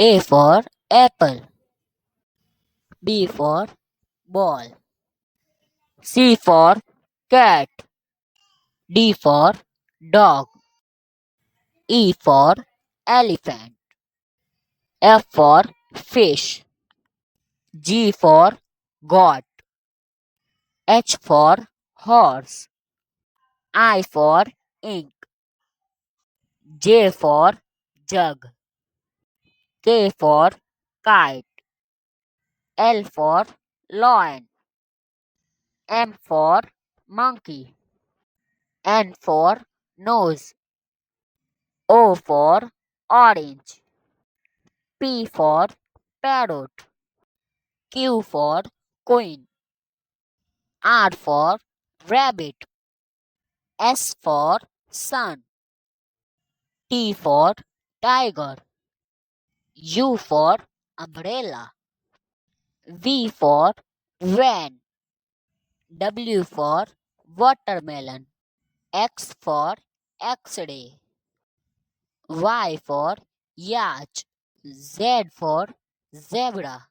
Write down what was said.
A for apple. B for ball. C for cat. D for dog. E for elephant. F for fish. G for goat. H for horse. I for ink. J for jug. K for kite. L for lion. M for monkey. N for nose. O for orange. P for parrot. Q for queen. R for rabbit. S for sun. T for tiger. U for umbrella. V for van. W for watermelon. X for X-ray. Y for yacht. Z for zebra.